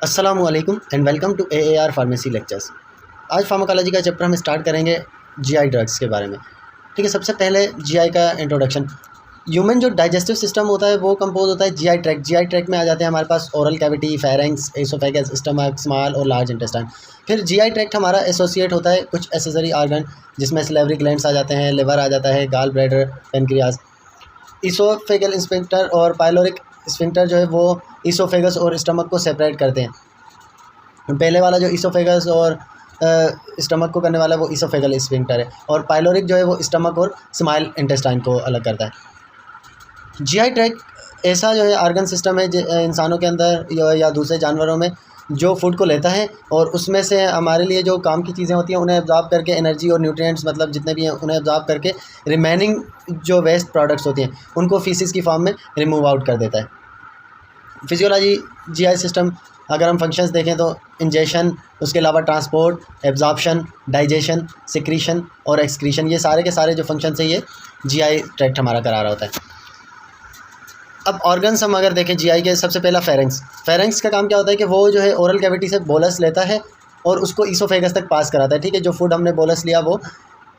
अस्सलामुअलैकुम and welcome to AAR pharmacy lectures. आज pharmacology का चैप्टर हम स्टार्ट करेंगे जीआई ड्रग्स के बारे में। ठीक है, सबसे पहले जीआई का इंट्रोडक्शन। ह्यूमन जो डाइजेस्टिव सिस्टम होता है वो कंपोज होता है जीआई ट्रैक्ट। जीआई ट्रैक्ट में आ जाते हैं हमारे पास oral cavity, pharynx, oesophagus, stomach, small और लार्ज इंटेस्टाइन। फिर जीआई ट्रैक्ट हमारा एसोसिएट होता है कुछ एसेसरी ऑर्गन, जिसमें सिलेवरी ग्लैंड्स आ जाते हैं, लिवर आ जाता है, gall bladder, pancreas. Oesophageal sphincter और पाइलोरिक स्फिंक्टर जो है वो इसोफेगस और स्टमक को सेपरेट करते हैं। पहले वाला जो इसोफेगस और स्टमक को करने वाला है वो इसोफेगल स्फिंक्टर है, और पाइलोरिक जो है वो स्टमक और स्मॉल इंटेस्टाइन को अलग करता है। जीआई ट्रैक्ट ऐसा जो है ऑर्गन सिस्टम है इंसानों के अंदर या दूसरे जानवरों में, जो फूड को लेता है और उसमें से हमारे लिए जो काम की चीज़ें होती हैं उन्हें एब्जॉर्ब करके एनर्जी और न्यूट्रिएंट्स मतलब जितने भी हैं उन्हें एब्जॉर्ब करके रिमेनिंग जो वेस्ट प्रोडक्ट्स होती हैं उनको फीसिस की फॉर्म में रिमूव आउट कर देता है। फिजियोलॉजी जीआई सिस्टम अगर हम फंक्शंस देखें तो इंजेशन, उसके अलावा ट्रांसपोर्ट, एब्जॉर्प्शन, डाइजेशन, सिक्रीशन और एक्सक्रीशन, ये सारे के सारे जो फंक्शन है ये जीआई ट्रैक्ट हमारा करा रहा होता है। अब ऑर्गन्स हम अगर देखें जीआई के, सबसे पहला फेरेंक्स। फेरेंक्स का काम क्या होता है कि वो जो है ओरल कैविटी से बोलस लेता है और उसको इसोफेगस तक पास कराता है। ठीक है, जो फूड हमने बोलस लिया वो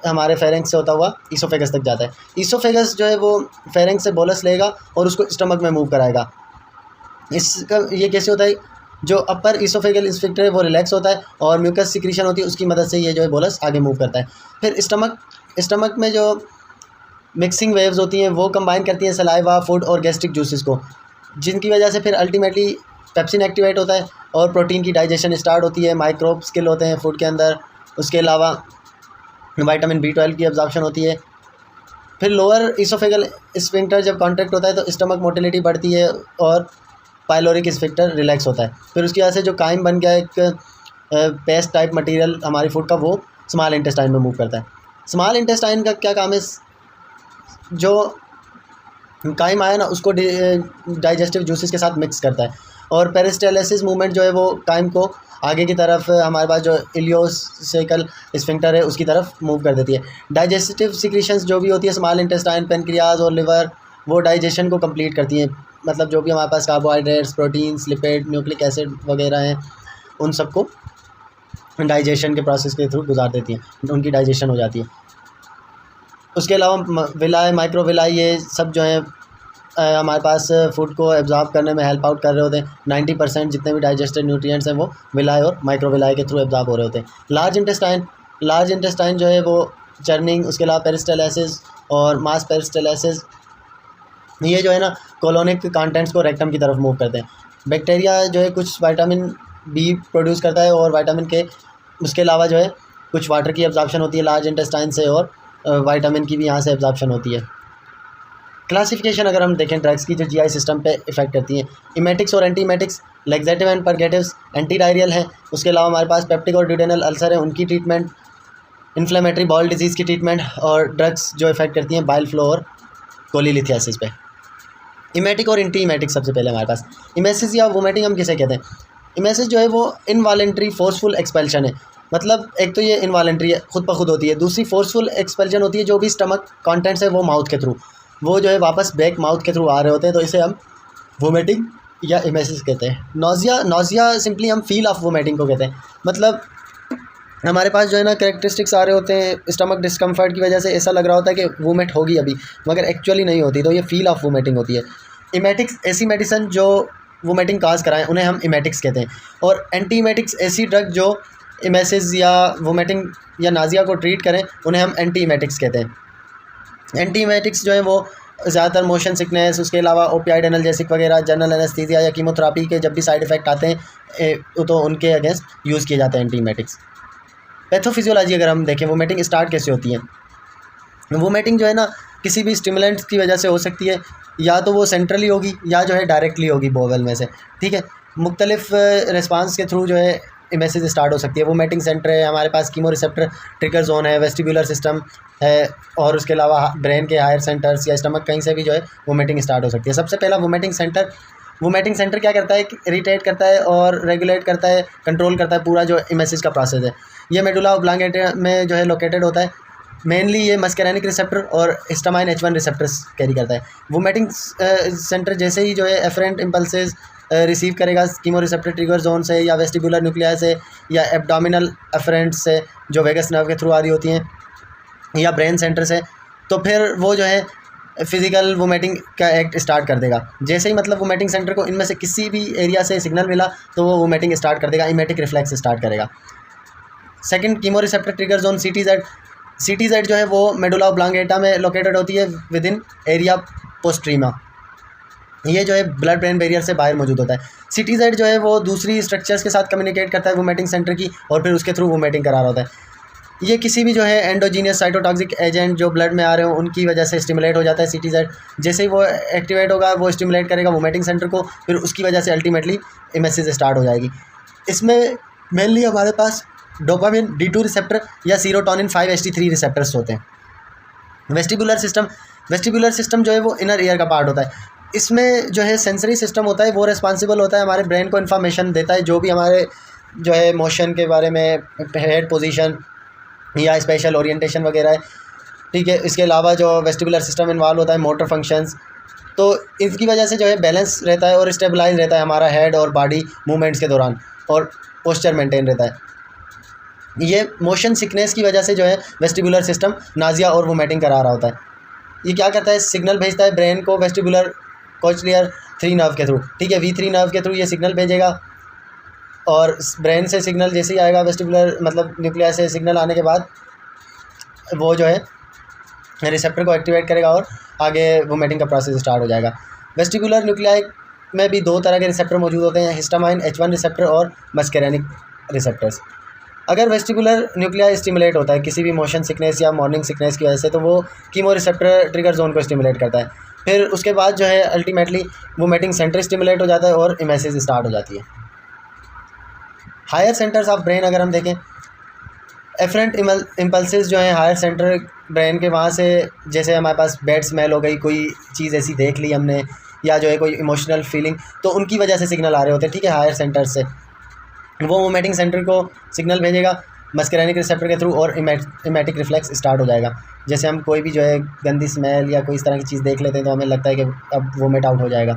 हमारे फेरेंक्स से होता हुआ इसोफेगस तक जाता है। इसोफेगस जो है वो फेरेंक्स से बोलस लेगा और उसको स्टमक में मूव कराएगा। इसका ये कैसे होता है, जो अपर इसोफेगल स्फिंक्टर है वो रिलैक्स होता है और म्यूकस सिक्रीशन होती है, उसकी मदद से ये जो है बोलस आगे मूव करता है। फिर स्टमक में जो मिक्सिंग वेव्स होती हैं वो कंबाइन करती हैं सलाइवा, फूड और गैस्ट्रिक जूसेस को, जिनकी वजह से फिर अल्टीमेटली पेप्सिन एक्टिवेट होता है और प्रोटीन की डाइजेशन स्टार्ट होती है। माइक्रोब्स किल होते हैं फूड के अंदर। उसके अलावा विटामिन B12 की एब्जॉर्प्शन होती है। फिर लोअर इसोफेगल स्फिंक्टर जब कॉन्ट्रैक्ट होता है तो स्टमक मोटिलिटी बढ़ती है और पाइलोरिक स्फिंक्टर रिलैक्स होता है। फिर उसकी वजह से जो काइम बन गया एक पेस्ट टाइप मटेरियल हमारी फूड का, वो स्मॉल इंटेस्टाइन में मूव करता है। स्मॉल इंटेस्टाइन का क्या काम है, जो काइम आया ना उसको डाइजेस्टिव जूसेस के साथ मिक्स करता है, और पेरिस्टालसिस मूवमेंट जो है वो काइम को आगे की तरफ हमारे पास जो इलियोसेकल स्फिंक्टर है उसकी तरफ मूव कर देती है। डाइजेस्टिव सिक्रीशंस जो भी होती है स्मॉल इंटेस्टाइन, पेनक्रियाज और लिवर, वो डाइजेशन को कंप्लीट करती हैं। मतलब जो भी हमारे पास carbohydrates, proteins, lipid, nucleic acid वगैरह हैं उन सबको डाइजेशन के प्रोसेस के थ्रू गुजार देती हैं, उनकी डाइजेशन हो जाती है। उसके अलावा विलाई, माइक्रोविलाई, ये सब जो है हमारे पास फूड को एब्जॉर्ब करने में हेल्प आउट कर रहे होते हैं। 90% जितने भी डाइजेस्टेड न्यूट्रिएंट्स हैं वो विलाई और माइक्रोविलाई के थ्रू एब्जॉर्ब हो रहे होते हैं। लार्ज इंटेस्टाइन जो है वो चर्निंग, उसके अलावा पेरिस्टालसिस और मास पेरिस्टालसिस, ये जो है ना कोलोनिक कंटेंट्स को रेक्टम की तरफ मूव करते हैं। बैक्टीरिया जो है कुछ विटामिन B प्रोड्यूस करता है और विटामिन K, उसके अलावा जो है कुछ वाटर की एब्जॉर्प्शन होती है लार्ज इंटेस्टाइन से, और विटामिन की भी यहाँ से एब्जॉर्प्शन होती है। क्लासिफिकेशन अगर हम देखें ड्रग्स की जो जीआई सिस्टम पे इफेक्ट करती हैं, इमेटिक्स और antiemetics, laxative and purgatives, anti diarrhoeal हैं। उसके अलावा हमारे पास पेप्टिक और ड्यूडेनल अल्सर है, उनकी ट्रीटमेंट, इन्फ्लेमेटरी बाउल डिजीज़ की ट्रीटमेंट, और ड्रग्स जो इफेक्ट करती हैं बाइल फ्लो और कोलीलिथियासिस पे। इमेटिक और एंटी इमेटिक, सबसे पहले हमारे पास इमेसिस या वोमिटिंग हम किसे कहते हैं। इमेसिस जो है वो इनवॉलेंट्री फोर्सफुल एक्सपेल्शन है, मतलब एक तो ये इनवॉलेंट्री है, खुद ब खुद होती है। दूसरी फोर्सफुल एक्सपेल्शन होती है, जो भी स्टमक कंटेंट्स है वो माउथ के थ्रू, वो जो है वापस बैक माउथ के थ्रू आ रहे होते हैं, तो इसे हम वोमिटिंग या इमेसिस कहते हैं। नोजिया सिंपली हम फील ऑफ वोमिटिंग को कहते हैं, मतलब हमारे पास जो है ना कैरेक्टरिस्टिक्स आ रहे होते हैं स्टमक डिस्कम्फर्ट की वजह से, ऐसा लग रहा होता है कि वोमिट होगी अभी, मगर एक्चुअली नहीं होती, तो ये फील ऑफ वोमिटिंग होती है। इमेटिक्स ऐसी मेडिसिन जो वोमिटिंग काज कराएं उन्हें हम इमेटिक्स कहते हैं, और एंटी इमेटिक्स ऐसी ड्रग जो इमेसिस या वोमिटिंग या नाजिया को ट्रीट करें उन्हें हम एंटी इमेटिक्स कहते हैं। एंटी इमेटिक्स जो है वो ज़्यादातर मोशन सिकनेस, उसके अलावा ओपियाइड एनाल्जेसिक वगैरह, जनरल एनेस्थीसिया या कीमोथेरेपी के जब भी साइड इफ़ेक्ट आते हैं तो उनके अगेंस्ट यूज़ किए जाते हैं एंटी इमेटिक्स। पैथोफिजियोलॉजी अगर हम देखें, वोमिटिंग स्टार्ट कैसे होती है। वोमिटिंग जो है ना किसी भी स्टिमुलेंट्स की वजह से हो सकती है, या तो वो सेंट्रली होगी या जो है डायरेक्टली होगी बोवल में से। ठीक है, मुख्तलिफ रिस्पांस के थ्रू जो है इमेसिस स्टार्ट हो सकती है। वोमिटिंग सेंटर है हमारे पास, कीमो रिसेप्टर, ट्रिगर जोन है, वेस्टिबुलर सिस्टम है, और उसके अलावा ब्रेन के हायर सेंटर्स या स्टमक कहीं से भी जो है वोमिटिंग स्टार्ट हो सकती है। सबसे पहला वोमिटिंग सेंटर क्या करता है, इरिटेट करता है और रेगुलेट करता है, कंट्रोल करता है पूरा जो इमेसिस का प्रोसेस है। ये मेडुला ऑब्लांगेटा में जो है लोकेटेड होता है। मेनली ये मस्कैरेनिक रिसेप्टर और हिस्टामाइन H1 रिसेप्टर्स कैरी करता है। वोमिटिंग सेंटर जैसे ही जो है एफरेंट इम्पल्सेस रिसीव करेगा कीमो रिसेप्टर ट्रिगर जोन से या वेस्टिबुलर न्यूक्लियाई से या एब्डोमिनल एफरेंट से जो वेगस नर्व के थ्रू आ रही होती हैं या ब्रेन सेंटर से, तो फिर वो जो है फिजिकल वोमिटिंग का एक्ट स्टार्ट कर देगा। जैसे ही मतलब वोमिटिंग सेंटर को इनमें से किसी भी एरिया से सिग्नल मिला तो वो वोमिटिंग स्टार्ट कर देगा, इमेटिक रिफ्लेक्स स्टार्ट करेगा। Second chemo receptor trigger zone CTZ जो है वो मेडुला ऑब्लांगेटा में लोकेटेड होती है विद इन एरिया पोस्ट्रीमा। ये जो है ब्लड ब्रेन बैरियर से बाहर मौजूद होता है। CTZ जो है वो दूसरी स्ट्रक्चर्स के साथ कम्युनिकेट करता है वोमिटिंग सेंटर की और फिर उसके थ्रू वोमिटिंग करा रहा होता है। ये किसी भी जो है एंडोजीनियस साइटोटॉक्सिक एजेंट जो ब्लड में आ रहे हो उनकी वजह से स्टिमुलेट हो जाता है CTZ। जैसे ही वो एक्टिवेट होगा वो स्टिमुलेट करेगा वोमिटिंग सेंटर को, फिर उसकी वजह से अल्टीमेटली एमएससी स्टार्ट हो जाएगी। इसमें मेनली हमारे पास डोपामिन D2 रिसेप्टर या सीरोटोनिन 5-HT3 रिसेप्टर्स होते हैं। वेस्टिबुलर सिस्टम जो है वो इनर ईयर का पार्ट होता है। इसमें जो है सेंसरी सिस्टम होता है, वो रिस्पॉन्सिबल होता है हमारे ब्रेन को इन्फॉर्मेशन देता है जो भी हमारे जो है मोशन के बारे में, हेड पोजीशन या स्पेशल ओरिएंटेशन वगैरह है, ठीक है। इसके अलावा जो वेस्टिबुलर सिस्टम इन्वॉल्व होता है मोटर फंक्शंस, तो इसकी वजह से जो है बैलेंस रहता है और स्टेबलाइज रहता है हमारा हेड और बॉडी मूवमेंट्स के दौरान, और पोस्चर मेंटेन रहता है। ये मोशन सिकनेस की वजह से जो है वेस्टिबुलर सिस्टम नाजिया और वोमिटिंग करा रहा होता है। ये क्या करता है, सिग्नल भेजता है ब्रेन को वेस्टिबुलर कोचलियर 3 नर्व के थ्रू, ठीक है। V3 नर्व के थ्रू ये सिग्नल भेजेगा और ब्रेन से सिग्नल जैसे ही आएगा वेस्टिबुलर मतलब न्यूक्लियाई से सिग्नल आने के बाद वो जो है रिसेप्टर को एक्टिवेट करेगा और आगे वोमिटिंग का प्रोसेस स्टार्ट हो जाएगा। वेस्टिबुलर न्यूक्लियाई में भी 2 तरह के रिसेप्टर मौजूद होते हैं, हिस्टामाइन H1 रिसेप्टर और मस्केरेनिक रिसेप्टर्स। अगर वेस्टिबुलर न्यूक्लियाई स्टिमुलेट होता है किसी भी मोशन सिकनेस या मॉर्निंग सिकनेस की वजह से, तो वो कीमो रिसेप्टर ट्रिगर जोन को स्टिमुलेट करता है। फिर उसके बाद जो है अल्टीमेटली वोमिटिंग सेंटर स्टिमुलेट हो जाता है और एमएससी स्टार्ट हो जाती है। हायर सेंटर्स ऑफ ब्रेन अगर हम देखें, एफरेंट इम्पल्सेस जो हैं हायर सेंटर ब्रेन के, वहाँ से जैसे हमारे पास बैड स्मेल हो गई, कोई चीज़ ऐसी देख ली हमने, या जो है कोई इमोशनल फीलिंग, तो उनकी वजह से सिग्नल आ रहे होते हैं, ठीक है। हायर सेंटर से वो वोमिटिंग सेंटर को सिग्नल भेजेगा मस्केरेनिक रिसेप्टर के थ्रू और इमेटिक रिफ्लेक्स स्टार्ट हो जाएगा। जैसे हम कोई भी जो है गंदी स्मेल या कोई इस तरह की चीज़ देख लेते हैं तो हमें लगता है कि अब वोमिट आउट हो जाएगा।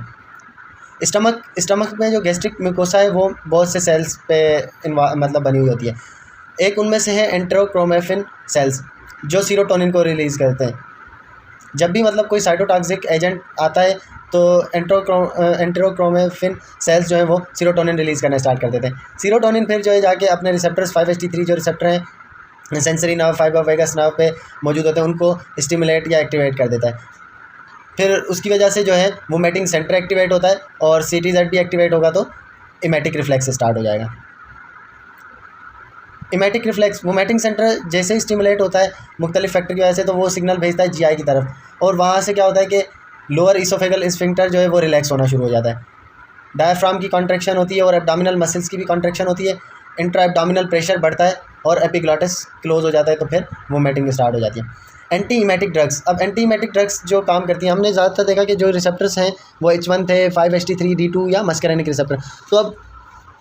स्टमक में जो गैस्ट्रिक म्यूकोसा है वो बहुत से सेल्स पे मतलब बनी हुई होती है। एक उनमें से है एंटेरोक्रोमेफिन सेल्स जो सीरोटोनिन को रिलीज़ करते हैं। जब भी मतलब कोई साइटोटॉक्सिक एजेंट आता है तो एंटेरोक्रोमेफिन सेल्स जो है वो सीरोटोनिन रिलीज़ करना स्टार्ट कर देते हैं। सीरोटोनिन फिर जो है जाके अपने रिसेप्टर्स 5-HT3 जो रिसेप्टर हैं sensory nerve, fibre vagus nerve पे मौजूद होते हैं, उनको स्टिमुलेट या एक्टिवेट कर देता है। फिर उसकी वजह से जो है वोमिटिंग सेंटर एक्टिवेट होता है और CTZ भी एक्टिवेट होगा तो इमेटिक रिफ्लेक्स स्टार्ट हो जाएगा। इमेटिक रिफ्लेक्स वोमिटिंग सेंटर जैसे ही स्टिमुलेट होता है मुख्तलिफ फैक्टर की वजह से, तो वो सिग्नल भेजता है GI की तरफ, और वहाँ से क्या होता है कि लोअर इसोफेगल स्फिंक्टर जो है वो रिलैक्स होना शुरू हो जाता है। डायफ्राम की कॉन्ट्रैक्शन होती है और एब्डोमिनल मसल्स की भी कॉन्ट्रैक्शन होती है। इंट्रा एब्डोमिनल प्रेशर बढ़ता है और एपिग्लॉटिस क्लोज हो जाता है, तो फिर वोमिटिंग स्टार्ट हो जाती है। एंटी इमेटिक ड्रग्स, अब एंटी इमेटिक ड्रग्स जो काम करती हैं, हमने ज़्यादातर देखा कि जो रिसेप्टर्स हैं वो H1 थे, 5-HT3, D2 या मस्केरेनिक रिसेप्टर। तो अब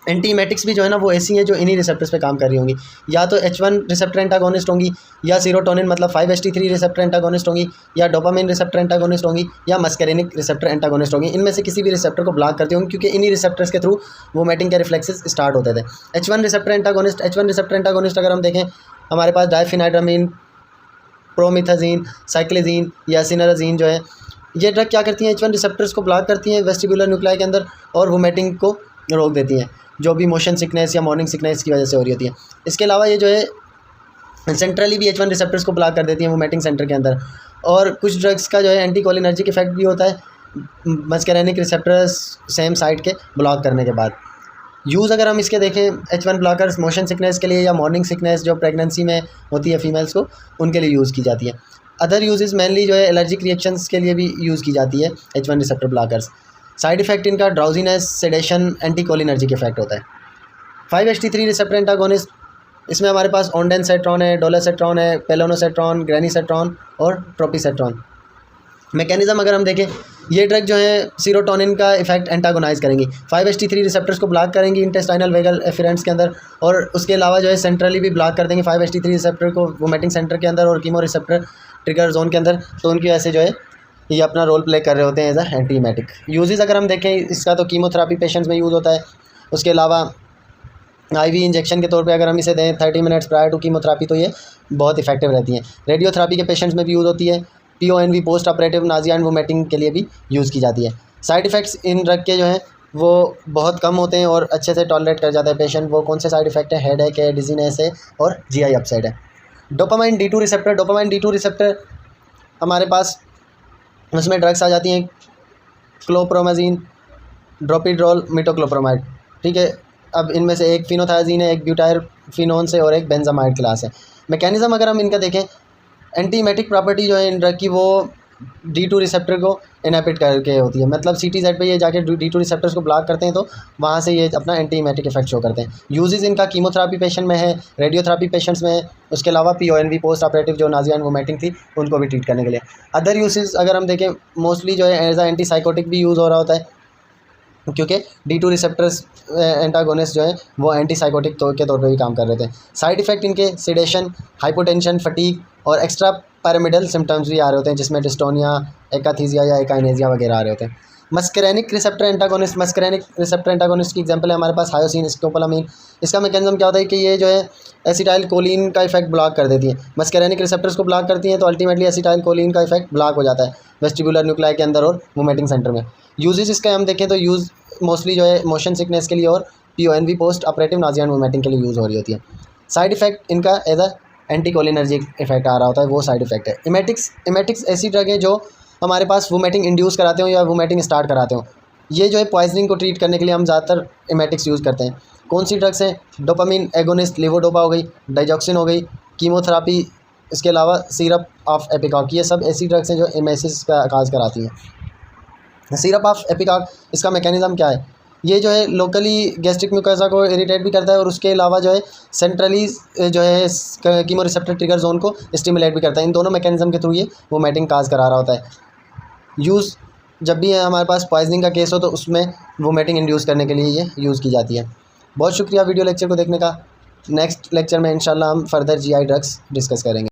एंटी इमेटिक्स भी जो है ना वो ऐसी हैं जो इन्हीं रिसेप्टर्स पे काम कर रही होंगी, या तो H1 रिसेप्टर एंटागोनिस्ट होंगी, या सीरोटोनिन मतलब 5-HT3 रिसेप्टर एंटागोनिस्ट होंगी, या डोपामिन रिसेप्टर एंटागोनिस्ट होंगी, या मस्केरेनिक रिसेप्टर एंटागोनिस्ट होंगी। इनमें से किसी भी रिसेप्टर को ब्लॉक करती होंगी क्योंकि इन्हीं रिसेप्टर्स के थ्रू वोमिटिंग के रिफ्लेक्सेस स्टार्ट होते थे। H1 रिसेप्टर एंटागोनिस्ट अगर हम देखें, हमारे पास डायफिनाइड्रामीन, प्रोमिथाजीन, साइक्लिजीन या सिनराजीन जो है, ये ड्रग क्या करती हैं, H1 रिसेप्टर्स को ब्लॉक करती हैं वेस्टिबुलर न्यूक्लियाई के अंदर और वोमिटिंग को रोक देती हैं, जो भी मोशन सिकनेस या मॉर्निंग सिकनेस की वजह से हो रही होती है। इसके अलावा ये जो है सेंट्रली भी H1 रिसेप्टर्स को ब्लॉक कर देती हैं वोमिटिंग सेंटर के अंदर। और कुछ ड्रग्स का जो है एंटीकोलिनर्जिक इफेक्ट भी होता है मस्केरेनिक रिसेप्टर्स सेम साइट के ब्लॉक करने के बाद। यूज़ अगर हम इसके देखें, H1 ब्लॉकर्स मोशन सिकनेस के लिए या मॉर्निंग सिकनेस जो प्रेगनेंसी में होती है फीमेल्स को, उनके लिए यूज़ की जाती है। अदर यूजेस मेनली जो है एलर्जिक रिएक्शंस के लिए भी यूज़ की जाती है H1 receptor blockers. Side effect इनका ड्राउजीनेस, सेडेशन, एंटीकोलिनर्जिक इफेक्ट होता है। 5-HT3 रिसेप्टर एंटागोनिस्ट, इसमें हमारे पास ओंडेनसेट्रॉन है, डोलासेट्रॉन है, पेलोनोसेट्रॉन, ग्रेनीसेट्रॉन और ट्रोपीसेट्रॉन। मैकेनिज़्म अगर हम देखें, ये ड्रग जो है सीरोटोनिन का इफेक्ट एंटागोनाइज करेंगी, 5-HT3 रिसेप्टर्स को ब्लॉक करेंगी इंटेस्टाइनल वेगल एफरेंट्स के अंदर, और उसके अलावा जो है सेंट्रली भी ब्लॉक कर देंगे 5-HT3 रिसेप्टर को वोमिटिंग सेंटर के अंदर और कीमो रिसेप्टर ट्रिगर जोन के अंदर। तो उनकी वजह से जो है ये अपना रोल प्ले कर रहे होते हैं एज अ एंटीमेटिक। यूजेस अगर हम देखें इसका तो कीमोथेरापी पेशेंट्स में यूज़ होता है। उसके अलावा आईवी इंजेक्शन के तौर पे अगर हम इसे दें 30 मिनट्स प्रायर टू कीमोथेरापी तो ये बहुत इफेक्टिव रहती हैं। रेडियोथेरापी के पेशेंट्स में भी यूज़ होती है। PONV post operative Nazia and vomiting के लिए भी यूज़ की जाती है। साइड इफ़ेक्ट्स इन ड्रग के जो हैं वो बहुत कम होते हैं और अच्छे से टॉलरेट कर जाता है पेशेंट। वो कौन से साइड इफ़ेक्ट है? हेडेक है, डिजीनेस है और GI अपसेट है। Dopamine D2 receptor, dopamine D2 receptor हमारे पास उसमें ड्रग्स आ जाती हैं क्लोप्रोमाजीन, ड्रोपिड्रोल, मिटोक्लोप्रोमाइड। ठीक है, अब इनमें से एक फिनोथायाजीन है, एक ब्यूटायरफिनोन से और एक बेंजामाइड क्लास है। मैकेनिज़्म अगर हम इनका देखें, एंटीमेटिक प्रॉपर्टी जो है इन ड्रग की वो D2 रिसेप्टर को इनहिबिट करके होती है। मतलब CTZ पे ये जाके D2 रिसेप्टर्स को ब्लॉक करते हैं तो वहाँ से ये अपना एंटीमेटिक इफेक्ट शो करते हैं। यूजेस इनका कीमोथेरापी पेशेंट में है, रेडियोथेरापी पेशेंट्स में है। उसके अलावा PONV पोस्ट ऑपरेटिव जो नाजिया एंड वोमिटिंग थी उनको भी ट्रीट करने के लिए। अदर यूजेस अगर हम देखें मोस्टली जो है एज आ एंटीसाइकोटिक भी यूज़ हो रहा होता है, क्योंकि D2 रिसेप्टर्स एंटागोनिस्ट जो है वो एंटीसाइकोटिक के तौर पे भी काम कर रहे थे। साइड इफ़ेक्ट इनके सिडेशन, हाइपोटेंशन, फटीग और एक्स्ट्रा पैरामिडल सिम्टम्स भी आ रहे होते हैं, जिसमें डिस्टोनिया, एकाथीजिया या एकाइनेजिया वगैरह आ रहे होते हैं। Muscarinic receptor antagonist, muscarinic receptor antagonist की एग्जांपल है हमारे पास हायोसिन, स्कोपोलामीन। इसका मैकेनिज्म क्या होता है कि ये जो है एसिटाइल कोलिन का इफेक्ट ब्लॉक कर देती है। मस्करेनिक रिसेप्टर्स को ब्लॉक करती हैं तो अल्टीमेटली एसिटाइल कोलिन का इफेक्ट ब्लॉक हो जाता है वेस्टिबुलर न्यूक्लाई के अंदर और वोमिटिंग सेंटर में। यूजेस इसका हम देखें तो यूज़ मोस्टली जो है मोशन सिकनेस के लिए और PONV post operative Nazia and vomiting के लिए यूज़ हो रही होती है। साइड इफेक्ट इनका एज अ एंटीकोलिनर्जिक इफेक्ट आ रहा होता है, वो साइड इफेक्ट है। इमेटिक्स ऐसी ड्रग है जो हमारे पास वोमिटिंग इंड्यूस कराते हो या वोमिटिंग स्टार्ट कराते हो। ये जो है पॉइजनिंग को ट्रीट करने के लिए हम ज़्यादातर इमेटिक्स यूज़ करते हैं। कौन सी ड्रग्स हैं? डोपामिन एगोनिस्ट, लिवोडोपा हो गई, डाइजॉक्सिन हो गई, कीमोथेरापी, इसके अलावा सिरप ऑफ एपिकॉक। ये सब ऐसी ड्रग्स हैं जो एमेसिस का आगाज़ कराती हैं। सिरप ऑफ एपिकॉक इसका मैकेनिज्म क्या है? ये जो है लोकली गैस्ट्रिक म्यूकोसा को इरिटेट भी करता है और उसके अलावा जो है सेंट्रली जो है कीमो रिसेप्टर ट्रिगर जोन को स्टिमुलेट भी करता है। इन दोनों मैकेनिज्म के थ्रू ये वोमिटिंग काज करा रहा होता है। यूज़ जब भी हमारे पास पॉइजनिंग का केस हो तो उसमें वोमिटिंग इंड्यूस करने के लिए ये यूज़ की जाती है। बहुत शुक्रिया वीडियो लेक्चर को देखने का। नेक्स्ट लेक्चर में इंशाल्लाह हम फर्दर GI ड्रग्स डिस्कस करेंगे।